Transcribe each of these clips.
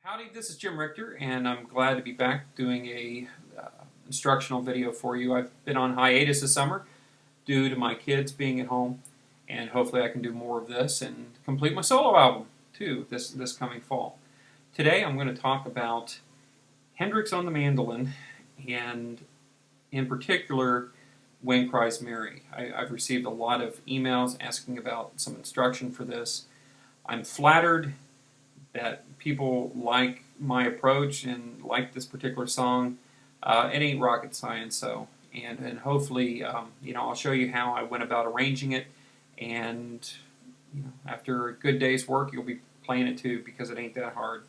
Howdy, this is Jim Richter, and I'm glad to be back doing a instructional video for you. I've been on hiatus this summer due to my kids being at home, and hopefully I can do more of this and complete my solo album too this coming fall. Today I'm going to talk about Hendrix on the mandolin, and in particular Wind Cries Mary. I've received a lot of emails asking about some instruction for this. I'm flattered that people like my approach and like this particular song. It ain't rocket science, and hopefully I'll show you how I went about arranging it, and after a good day's work you'll be playing it too, because it ain't that hard.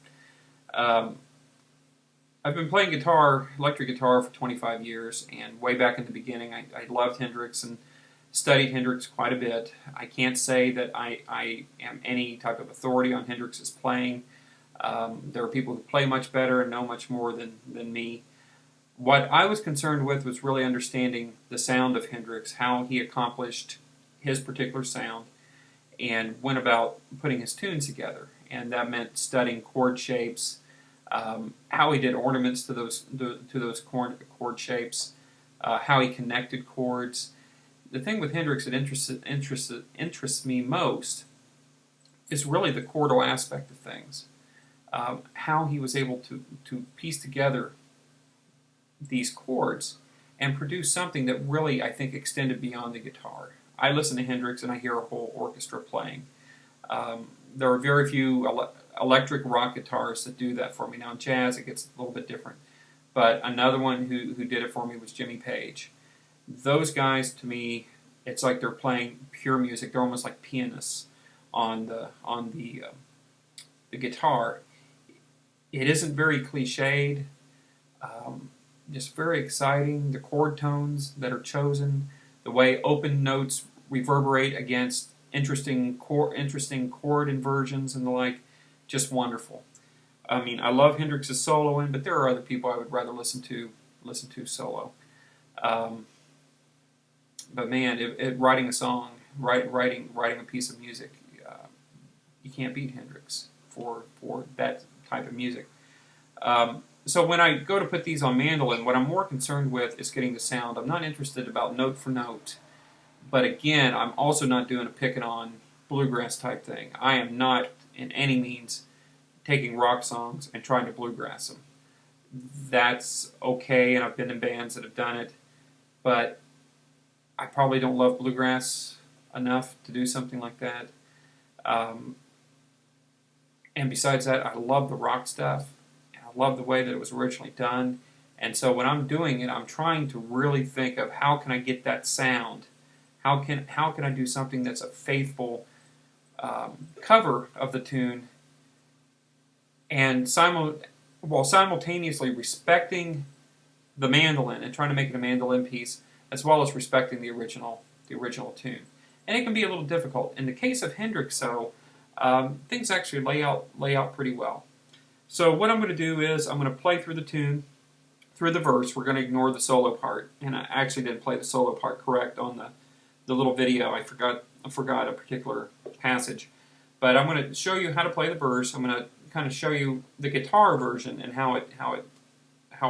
I've been playing guitar, electric guitar, for 25 years, and way back in the beginning I loved Hendrix and studied Hendrix quite a bit. I can't say that I am any type of authority on Hendrix's playing. There are people who play much better and know much more than me. What I was concerned with was really understanding the sound of Hendrix, how he accomplished his particular sound, and went about putting his tunes together. And that meant studying chord shapes, how he did ornaments to those chord shapes, how he connected chords. The thing with Hendrix that interests me most is really the chordal aspect of things. How he was able to piece together these chords and produce something that really, I think, extended beyond the guitar. I listen to Hendrix and I hear a whole orchestra playing. There are very few electric rock guitarists that do that for me. Now in jazz it gets a little bit different. But another one who did it for me was Jimmy Page. Those guys, to me, it's like they're playing pure music. They're almost like pianists on the guitar. It isn't very cliched, just very exciting. The chord tones that are chosen, the way open notes reverberate against interesting chord inversions and the like, just wonderful. I mean, I love Hendrix's soloing, but there are other people I would rather listen to solo. But man, writing a song, writing a piece of music, you can't beat Hendrix for that type of music. So when I go to put these on mandolin, what I'm more concerned with is getting the sound. I'm not interested about note for note, but again, I'm also not doing a pick-it-on bluegrass type thing. I am not in any means taking rock songs and trying to bluegrass them. That's okay, and I've been in bands that have done it, but I probably don't love bluegrass enough to do something like that. And besides that, I love the rock stuff, and I love the way that it was originally done. And so when I'm doing it, I'm trying to really think of how can I get that sound? How can I do something that's a faithful cover of the tune, and while simultaneously respecting the mandolin and trying to make it a mandolin piece, as well as respecting the original tune. And it can be a little difficult. In the case of Hendrix, though, things actually lay out pretty well. So what I'm going to do is I'm going to play through the tune, through the verse. We're going to ignore the solo part, and I actually didn't play the solo part correct on the little video. I forgot a particular passage, but I'm going to show you how to play the verse. I'm going to kind of show you the guitar version and how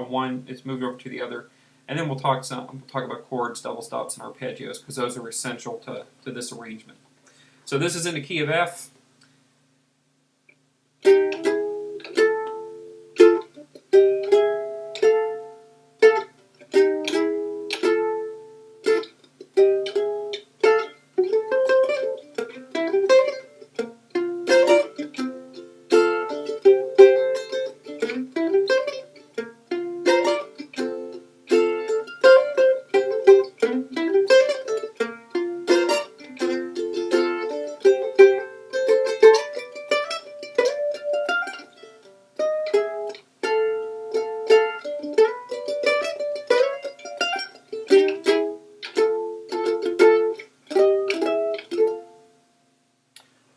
one is moved over to the other. And then we'll talk about chords, double stops, and arpeggios, because those are essential to this arrangement. So this is in the key of F.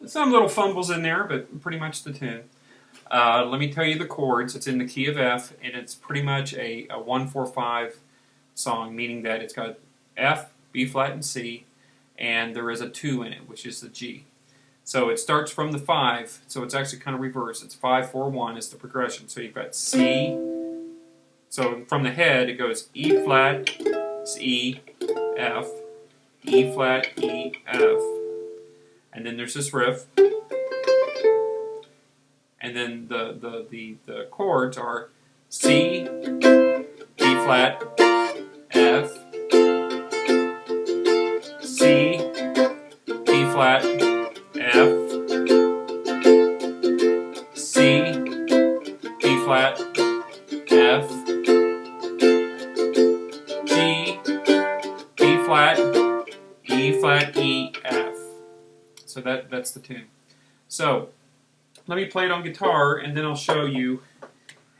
Some little fumbles in there, but pretty much the tune. Let me tell you the chords. It's in the key of F, and it's pretty much a 1-4-5 song, meaning that it's got F, B flat, and C, and there is a 2 in it, which is the G. So it starts from the 5, so it's actually kind of reversed. It's 5, 4, 1 is the progression. So you've got C. So from the head, it goes E flat, E, F, E flat, E, F. And then there's this riff. And then the chords are C, B flat, F, C, B flat, F, C, B flat, F, G, B flat, E flat, E, F. So that's the tune. So let me play it on guitar, and then I'll show you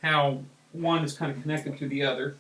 how one is kind of connected to the other.